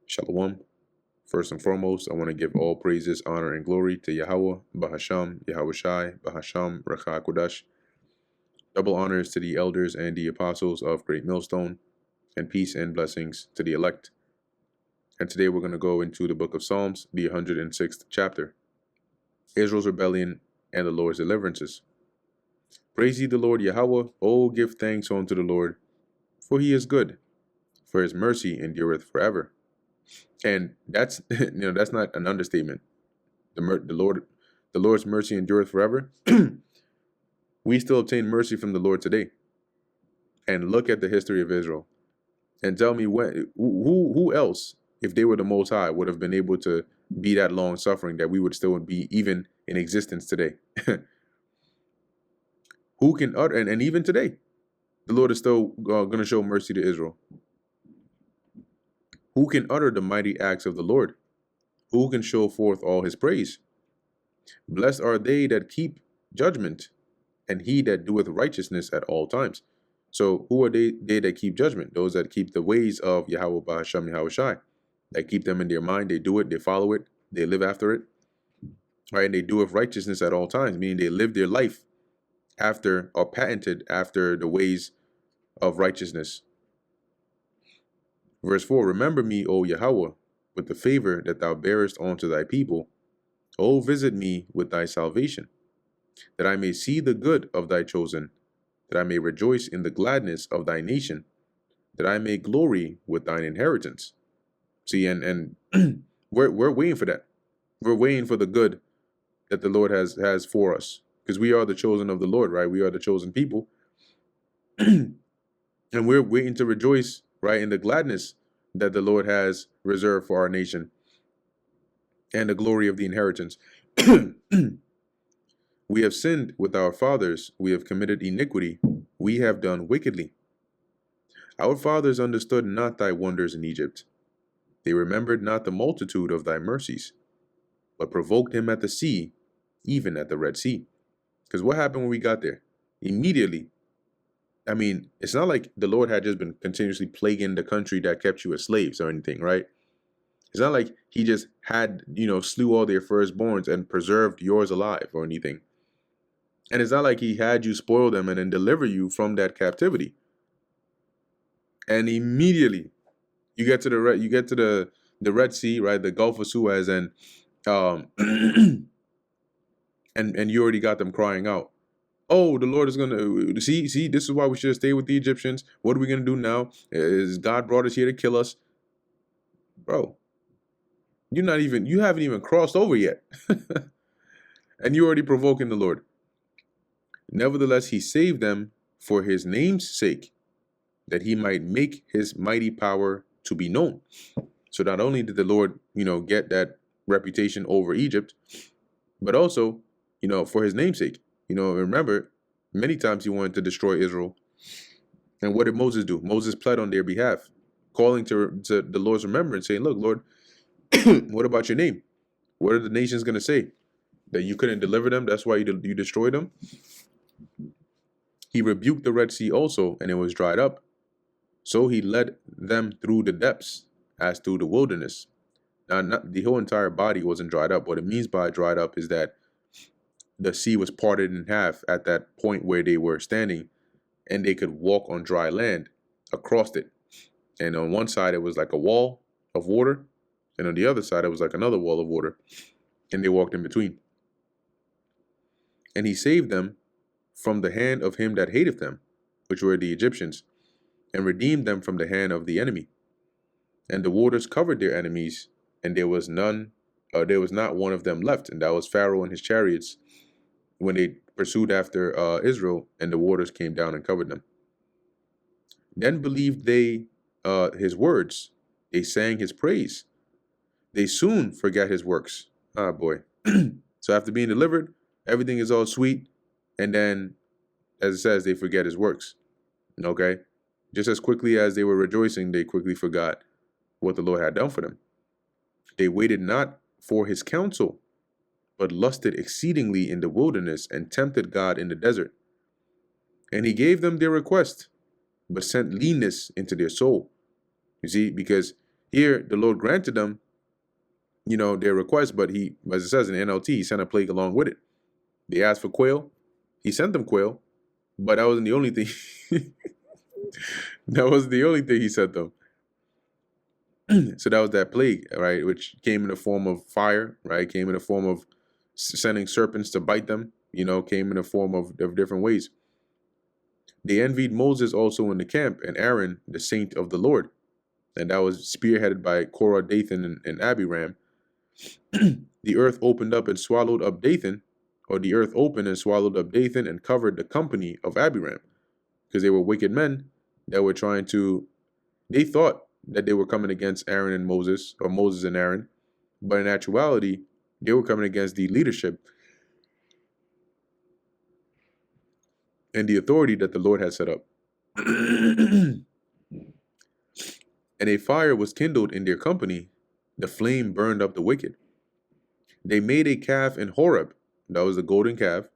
Shalom. First and foremost, I want to give all praises, honor, and glory to Yahweh, Bahasham, Yahweh Shai, Bahasham, Racha Kodash. Double honors to the elders and the apostles of Great Millstone, and peace and blessings to the elect. And today we're going to go into the book of Psalms, the 106th chapter, Israel's rebellion and the Lord's deliverances. Praise ye the Lord Yahweh, oh give thanks unto the Lord, for he is good, for his mercy endureth forever. And that's that's not an understatement. The Lord's mercy endureth forever. We still obtain mercy from the Lord today. And look at the history of Israel, and tell me who else, if they were the Most High, would have been able to be that long suffering that we would still be even in existence today. Who can utter, and even today, the Lord is still going to show mercy to Israel. Who can utter the mighty acts of the Lord? Who can show forth all his praise? Blessed are they that keep judgment, and he that doeth righteousness at all times. So who are they that keep judgment? Those that keep the ways of Yahweh Bahasham Yahweh Shai, that keep them in their mind, they do it, they follow it, they live after it, right? And they doeth righteousness at all times, meaning they live their life after or patented after the ways of righteousness. Verse 4, remember me, O Yahweh, with the favor that thou bearest unto thy people. O visit me with thy salvation, that I may see the good of thy chosen, that I may rejoice in the gladness of thy nation, that I may glory with thine inheritance. See, and we're waiting for that. We're waiting for the good that the Lord has for us, because we are the chosen of the Lord, right? We are the chosen people. And we're waiting to rejoice, right, in the gladness that the Lord has reserved for our nation and the glory of the inheritance. We have sinned with our fathers. We have committed iniquity. We have done wickedly. Our fathers understood not thy wonders in Egypt. They remembered not the multitude of thy mercies, but provoked him at the sea, even at the Red Sea. Because what happened when we got there? Immediately. I mean, it's not like the Lord had just been continuously plaguing the country that kept you as slaves or anything, right? It's not like he just had, slew all their firstborns and preserved yours alive or anything. And it's not like he had you spoil them and then deliver you from that captivity. And immediately you get to the Red Sea, right? The Gulf of Suez, and and you already got them crying out, oh, the Lord is going to see, this is why we should stay with the Egyptians. What are we going to do now? Is God brought us here to kill us? Bro, you haven't even crossed over yet. And you're already provoking the Lord. Nevertheless, he saved them for his name's sake, that he might make his mighty power to be known. So not only did the Lord, get that reputation over Egypt, but also, for his namesake. Remember, many times he wanted to destroy Israel. And what did Moses do? Moses pled on their behalf, calling to the Lord's remembrance, saying, look, Lord, what about your name? What are the nations going to say? That you couldn't deliver them? That's why you destroyed them? He rebuked the Red Sea also, and it was dried up. So he led them through the depths, as through the wilderness. Now, not the whole entire body wasn't dried up. What it means by dried up is that the sea was parted in half at that point where they were standing, and they could walk on dry land across it. And on one side, it was like a wall of water, and on the other side, it was like another wall of water, and they walked in between. And he saved them from the hand of him that hateth them, which were the Egyptians, and redeemed them from the hand of the enemy. And the waters covered their enemies, and there was not one of them left, and that was Pharaoh and his chariots, when they pursued after Israel, and the waters came down and covered them. Then believed they his words, they sang his praise. They soon forgot his works. Ah, boy. So after being delivered, everything is all sweet, and then, as it says, they forget his works. Okay? Just as quickly as they were rejoicing, they quickly forgot what the Lord had done for them. They waited not for his counsel, but lusted exceedingly in the wilderness, and tempted God in the desert. And he gave them their request, but sent leanness into their soul. You see, because Here, the Lord granted them, their request, but he, as it says in NLT, he sent a plague along with it. They asked for quail. He sent them quail, but that wasn't the only thing. That wasn't the only thing he sent them. So that was that plague, right, which came in the form of fire, right, came in the form of sending serpents to bite them, came in the form of different ways. They envied Moses also in the camp, and Aaron, the saint of the Lord, and that was spearheaded by Korah, Dathan, and Abiram. The earth opened up and swallowed up Dathan, or the earth opened and swallowed up Dathan and covered the company of Abiram, because they were wicked men that were they thought that they were coming against Aaron and Moses, or Moses and Aaron, but in actuality, they were coming against the leadership and the authority that the Lord had set up. And a fire was kindled in their company, the flame burned up the wicked. They made a calf in Horeb, that was the golden calf,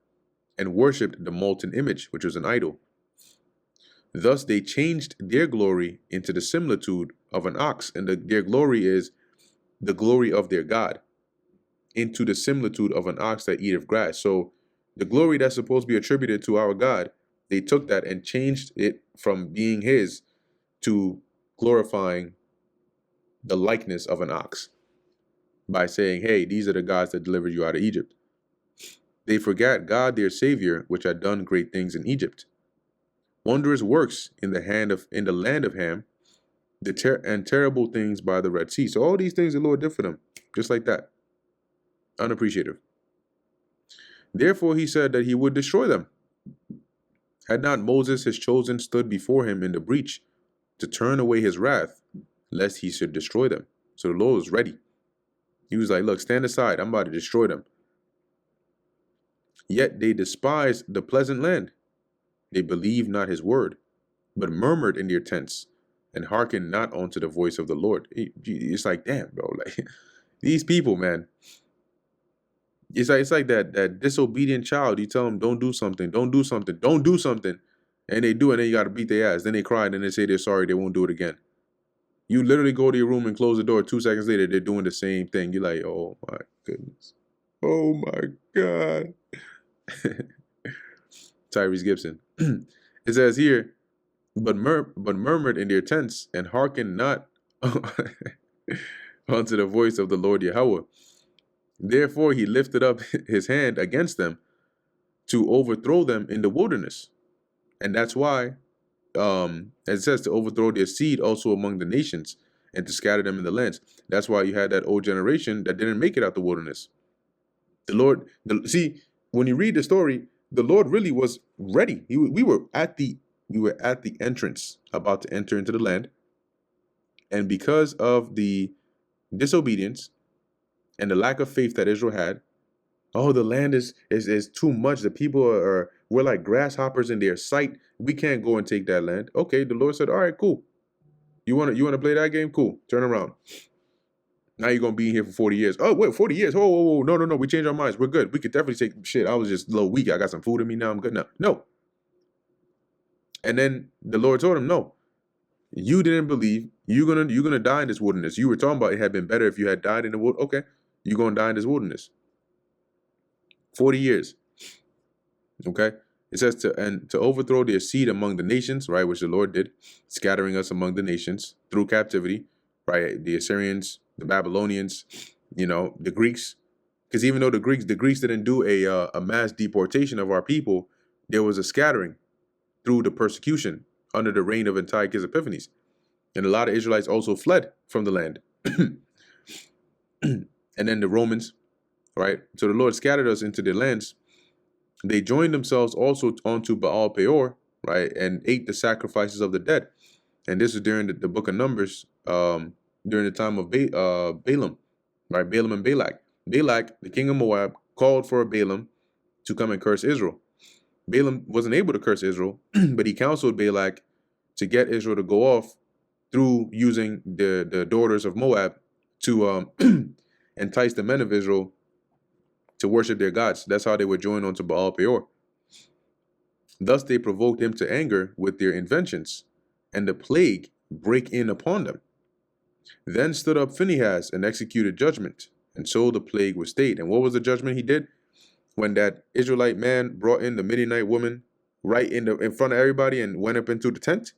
and worshipped the molten image, which was an idol. Thus they changed their glory into the similitude of an ox, and their glory is the glory of their God, into the similitude of an ox that eateth grass. So the glory that's supposed to be attributed to our God, they took that and changed it from being his to glorifying the likeness of an ox by saying, hey, these are the gods that delivered you out of Egypt. They forgot God, their Savior, which had done great things in Egypt, wondrous works in the land of Ham, and terrible things by the Red Sea. So all these things the Lord did for them, just like that. Unappreciative. Therefore he said that he would destroy them. Had not Moses, his chosen, stood before him in the breach to turn away his wrath, lest he should destroy them. So the Lord was ready. He was like, look, stand aside. I'm about to destroy them. Yet they despised the pleasant land. They believed not his word, but murmured in their tents and hearkened not unto the voice of the Lord. It's like, damn, bro. Like these people, man. It's like that disobedient child. You tell them, don't do something, don't do something, don't do something. And they do, and then you got to beat their ass. Then they cry, and then they say they're sorry, they won't do it again. You literally go to your room and close the door. 2 seconds later, they're doing the same thing. You're like, oh my goodness. Oh my God. Tyrese Gibson. It says here, but murmured in their tents and hearkened not unto the voice of the Lord Yahweh. Therefore he lifted up his hand against them to overthrow them in the wilderness. And that's why, as it says, to overthrow their seed also among the nations and to scatter them in the lands. That's why you had that old generation that didn't make it out the wilderness. The Lord, see, when you read the story, the Lord really was ready. We were at the entrance, about to enter into the land. And because of the disobedience and the lack of faith that Israel had, oh, the land is too much. The people we're like grasshoppers in their sight. We can't go and take that land. Okay, the Lord said, all right, cool. You wanna play that game? Cool. Turn around. Now you're gonna be here for 40 years. Oh, wait, 40 years. Oh, no. We changed our minds. We're good. We could definitely take shit. I was just a little weak. I got some food in me now. I'm good now. No. And then the Lord told him, no, you didn't believe. You're gonna die in this wilderness. You were talking about it had been better if you had died in the wilderness. Okay, you're gonna die in this wilderness. 40 years. Okay. It says to overthrow their seed among the nations, right, which the Lord did, scattering us among the nations through captivity, right? The Assyrians, the Babylonians, the Greeks. Because even though the Greeks didn't do a mass deportation of our people, there was a scattering through the persecution under the reign of Antiochus Epiphanes. And a lot of Israelites also fled from the land. And then the Romans, right? So the Lord scattered us into their lands. They joined themselves also onto Baal Peor, right? And ate the sacrifices of the dead. And this is during the book of Numbers, during the time of Balaam, right? Balaam and Balak. Balak, the king of Moab, called for Balaam to come and curse Israel. Balaam wasn't able to curse Israel, but he counseled Balak to get Israel to go off through using the daughters of Moab to entice the men of Israel to worship their gods. That's how they were joined onto Baal Peor. Thus they provoked him to anger with their inventions, and the plague brake in upon them. Then stood up Phinehas and executed judgment, and so the plague was stayed. And what was the judgment he did? When that Israelite man brought in the Midianite woman right in front of everybody and went up into the tent,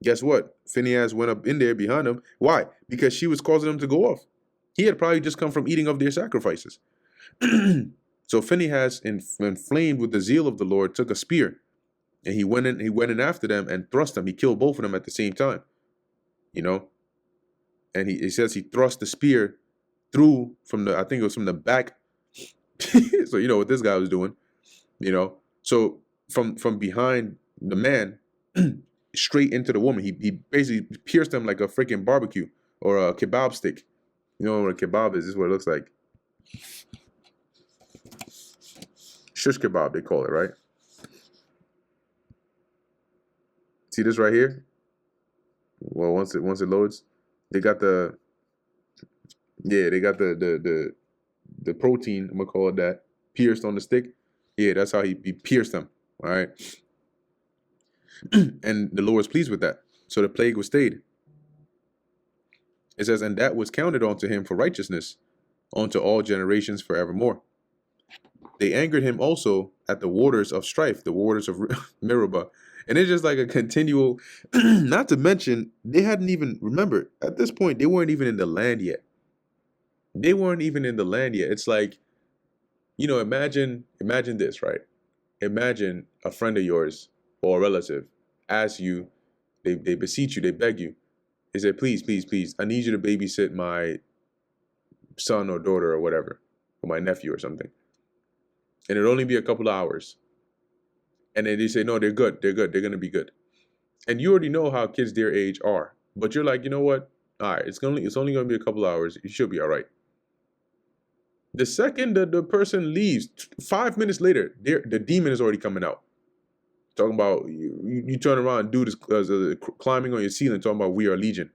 guess what? Phinehas went up in there behind him. Why? Because she was causing him to go off. He had probably just come from eating of their sacrifices. So Phinehas, inflamed with the zeal of the Lord, took a spear, and he went in after them and thrust them. He killed both of them at the same time. You know, and he says he thrust the spear through from the, I think it was from the back. So you know what this guy was doing, you know. So from behind the man straight into the woman, he basically pierced them like a freaking barbecue or a kebab stick. You know what a kebab is? This is what it looks like. Shish kebab, they call it, right? See this right here? Well, once it loads, they got the the protein, I'm gonna call it that, pierced on the stick. Yeah, that's how he pierced them. All right. And the Lord was pleased with that. So the plague was stayed. It says, and that was counted unto him for righteousness, unto all generations forevermore. They angered him also at the waters of strife, the waters of Meribah. And it's just like a continual, not to mention, they hadn't even, remember, at this point, they weren't even in the land yet. They weren't even in the land yet. It's like, you know, imagine this, right? Imagine a friend of yours or a relative asks you, they beseech you, they beg you. They say, please, please, please, I need you to babysit my son or daughter or whatever, or my nephew or something. And it'll only be a couple of hours. And then they say, no, they're good. They're good. They're going to be good. And you already know how kids their age are. But you're like, you know what? All right, it's only going to be a couple of hours. You should be all right. The second the person leaves, 5 minutes later, the demon is already coming out. Talking about, you turn around and do this, climbing on your ceiling, talking about we are legion,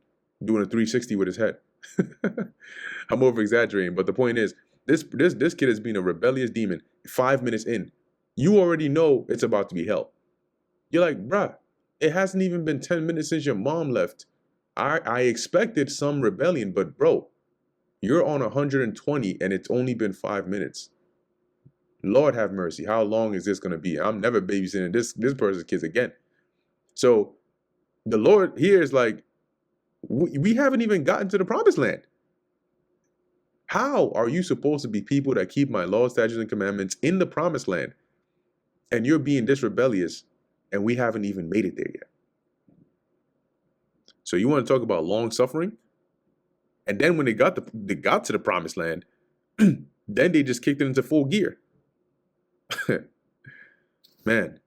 doing a 360 with his head. I'm over exaggerating, but the point is, this kid has been a rebellious demon. 5 minutes in, you already know it's about to be hell. You're like, bruh, it hasn't even been 10 minutes since your mom left. I expected some rebellion, but bro, you're on 120 and it's only been 5 minutes. Lord have mercy. How long is this going to be? I'm never babysitting this person's kids again. So the Lord here is like, we haven't even gotten to the promised land. How are you supposed to be people that keep my laws, statutes, and commandments in the promised land, and you're being this rebellious, and we haven't even made it there yet? So you want to talk about long suffering? And then when they got to the promised land, then they just kicked it into full gear. Man.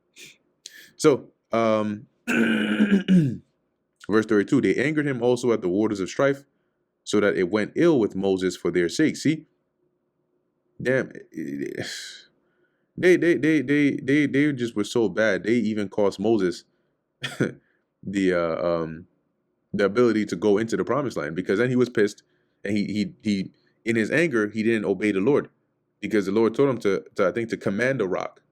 So verse 32, they angered him also at the waters of strife, so that it went ill with Moses for their sake. See, damn, they just were so bad. They even cost Moses the ability to go into the promised land, because then he was pissed, and he in his anger he didn't obey the Lord, because the Lord told him to command a rock,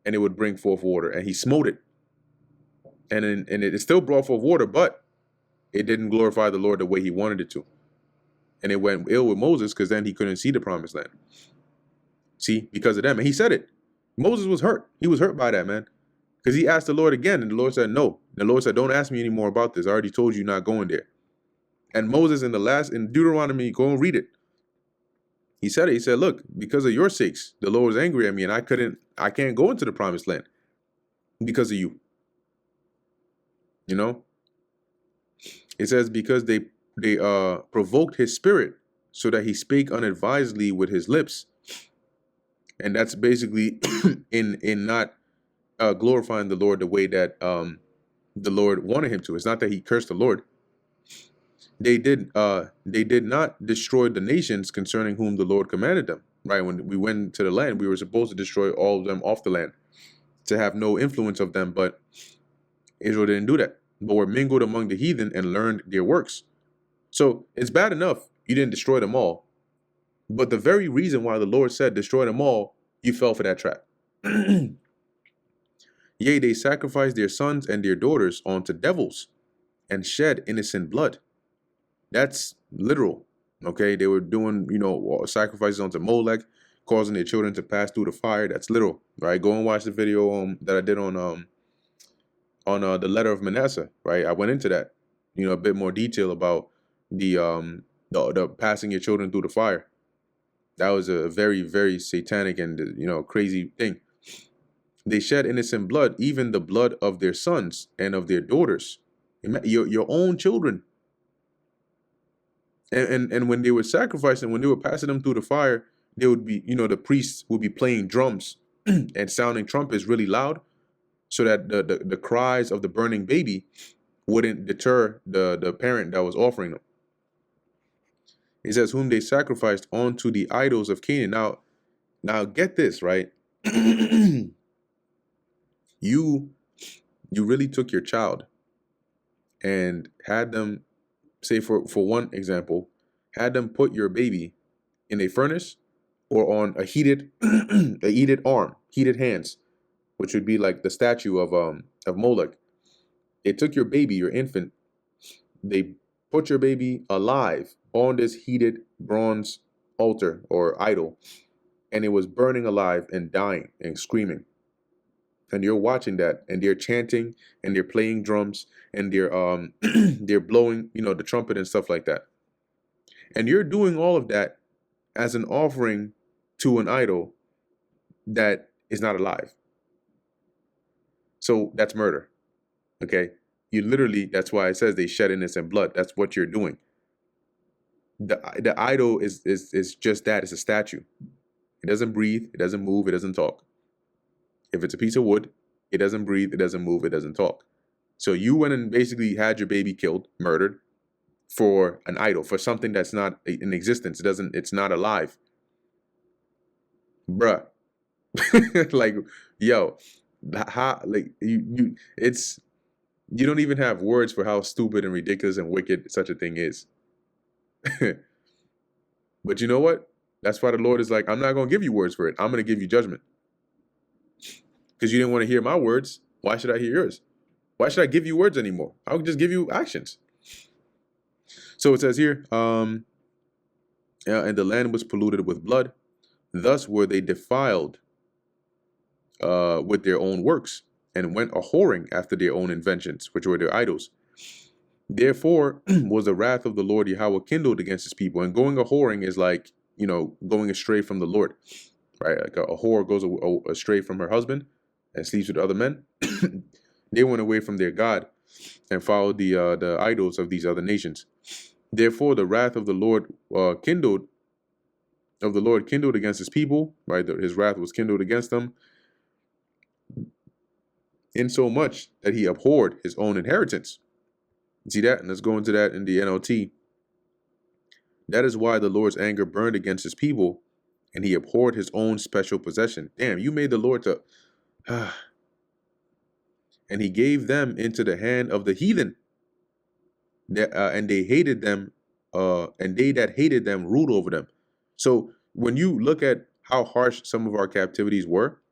and it would bring forth water, and he smote it, and it still brought forth water, but it didn't glorify the Lord the way he wanted it to. And it went ill with Moses, because then he couldn't see the promised land. See, because of them. And he said it. Moses was hurt. He was hurt by that, man. Because he asked the Lord again, and the Lord said, no. The Lord said, don't ask me any more about this. I already told you not going there. And Moses in Deuteronomy, go and read it. He said it. He said, look, because of your sakes, the Lord was angry at me, and I can't go into the promised land because of you. You know? It says, because they provoked his spirit, so that he spake unadvisedly with his lips. And that's basically in not glorifying the Lord the way that the Lord wanted him to. It's not that he cursed the Lord. They did not destroy the nations concerning whom the Lord commanded them. Right? When we went to the land, we were supposed to destroy all of them off the land, to have no influence of them, but Israel didn't do that. But were mingled among the heathen and learned their works. So it's bad enough you didn't destroy them all, but the very reason why the Lord said destroy them all, you fell for that trap. Yea, they sacrificed their sons and their daughters unto devils, and shed innocent blood. That's literal. Okay, they were doing, sacrifices onto Molech, causing their children to pass through the fire. That's literal, right? Go and watch the video that I did on the letter of Manasseh, right? I went into that, a bit more detail about the passing your children through the fire. That was a very, very satanic and crazy thing. They shed innocent blood, even the blood of their sons and of their daughters, your own children. And when they were sacrificing, when they were passing them through the fire, they would be, the priests would be playing drums and sounding trumpets really loud, so that the cries of the burning baby wouldn't deter the parent that was offering them. It says, whom they sacrificed onto the idols of Canaan. Now get this, right? You really took your child and had them, say for one example, had them put your baby in a furnace or on a heated heated hands, which would be like the statue of Moloch. They took your baby, your infant, they put your baby alive on this heated bronze altar or idol, and it was burning alive and dying and screaming. And you're watching that, and they're chanting, and they're playing drums, and they're they're blowing, the trumpet and stuff like that. And you're doing all of that as an offering to an idol that is not alive. So that's murder. Okay? You literally, that's why it says they shed innocent blood. That's what you're doing. The idol is just that. It's a statue. It doesn't breathe, it doesn't move, it doesn't talk. If it's a piece of wood, it doesn't breathe, it doesn't move, it doesn't talk. So you went and basically had your baby killed, murdered, for an idol, for something that's not in existence. It's not alive. Bruh. Like, yo, how, like, you don't even have words for how stupid and ridiculous and wicked such a thing is. But you know what? That's why the Lord is like, I'm not going to give you words for it. I'm going to give you judgment. Because you didn't want to hear my words. Why should I hear yours? Why should I give you words anymore? I'll just give you actions. So it says here, and the land was polluted with blood. Thus were they defiled with their own works, and went a whoring after their own inventions, which were their idols. Therefore was the wrath of the Lord Yahweh kindled against his people. And going a whoring is like, going astray from the Lord, right? Like a whore goes astray from her husband and sleeps with other men. They went away from their God and followed the idols of these other nations. Therefore, the wrath of the Lord kindled against his people, right? His wrath was kindled against them, in so much that he abhorred his own inheritance. You see that? And let's go into that in the NLT. That is why the Lord's anger burned against his people, and he abhorred his own special possession. Damn, you made the Lord to... And he gave them into the hand of the heathen, and they hated them, and they that hated them ruled over them. So when you look at how harsh some of our captivities were,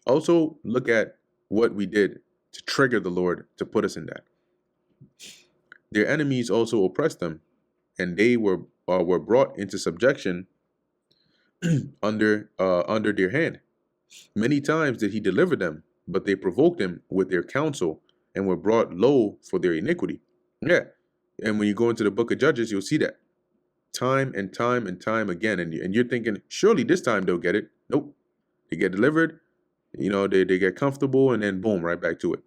also look at what we did to trigger the Lord to put us in that. Their enemies also oppressed them, and they were brought into subjection under their hand. Many times did he deliver them, but they provoked him with their counsel, and were brought low for their iniquity. Yeah, and when you go into the book of Judges, you'll see that time and time and time again. And you're thinking, surely this time they'll get it. Nope, they get delivered. They get comfortable, and then boom, right back to it.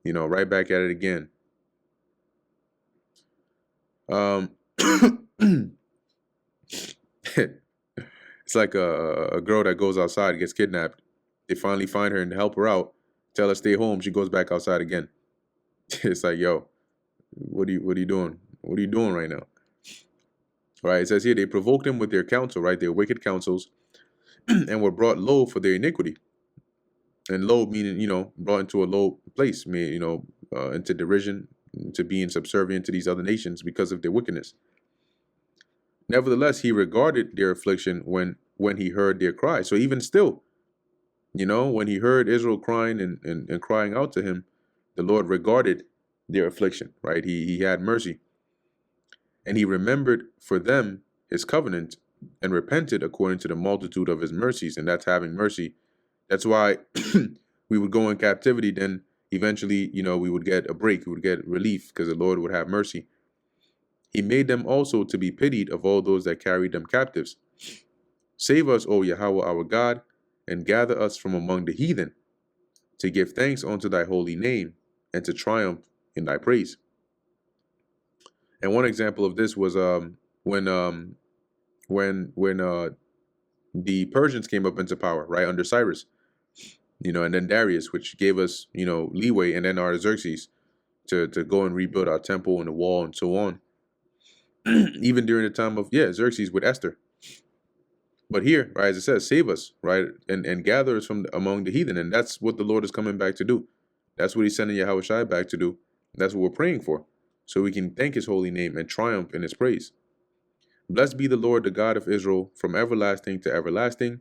Right back at it again. It's like a girl that goes outside, gets kidnapped. They finally find her and help her out. Tell her stay home. She goes back outside again. It's like, yo, what are you doing? What are you doing right now? Right? It says here they provoked him with their counsel, right? Their wicked counsels, and were brought low for their iniquity. And low meaning, brought into a low place, into derision, to being subservient to these other nations because of their wickedness. Nevertheless, he regarded their affliction when he heard their cry. So even still, when he heard Israel crying and crying out to him, the Lord regarded their affliction, right? He had mercy. And he remembered for them his covenant and repented according to the multitude of his mercies. And that's having mercy. That's why we would go in captivity. Then eventually, we would get a break. We would get relief because the Lord would have mercy. He made them also to be pitied of all those that carried them captives. Save us, O Yahweh our God, and gather us from among the heathen, to give thanks unto thy holy name, and to triumph in thy praise. And one example of this was when the Persians came up into power, right, under Cyrus, and then Darius, which gave us, leeway, and then Artaxerxes to go and rebuild our temple and the wall and so on. Even during the time of, Xerxes with Esther. But here, right, as it says, save us, right, and gather us from among the heathen. And that's what the Lord is coming back to do. That's what he's sending Yahweh Shai back to do. That's what we're praying for, so we can thank his holy name and triumph in his praise. Blessed be the Lord, the God of Israel, from everlasting to everlasting.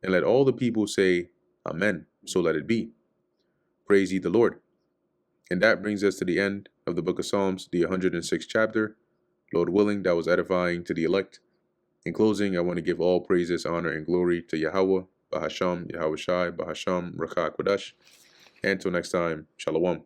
And let all the people say, Amen. So let it be. Praise ye the Lord. And that brings us to the end of the book of Psalms, the 106th chapter. Lord willing, that was edifying to the elect. In closing, I want to give all praises, honor, and glory to Yahweh, Bahasham, Yahweh Shai, Bahasham, Rakha Kodash. And until next time, Shalom.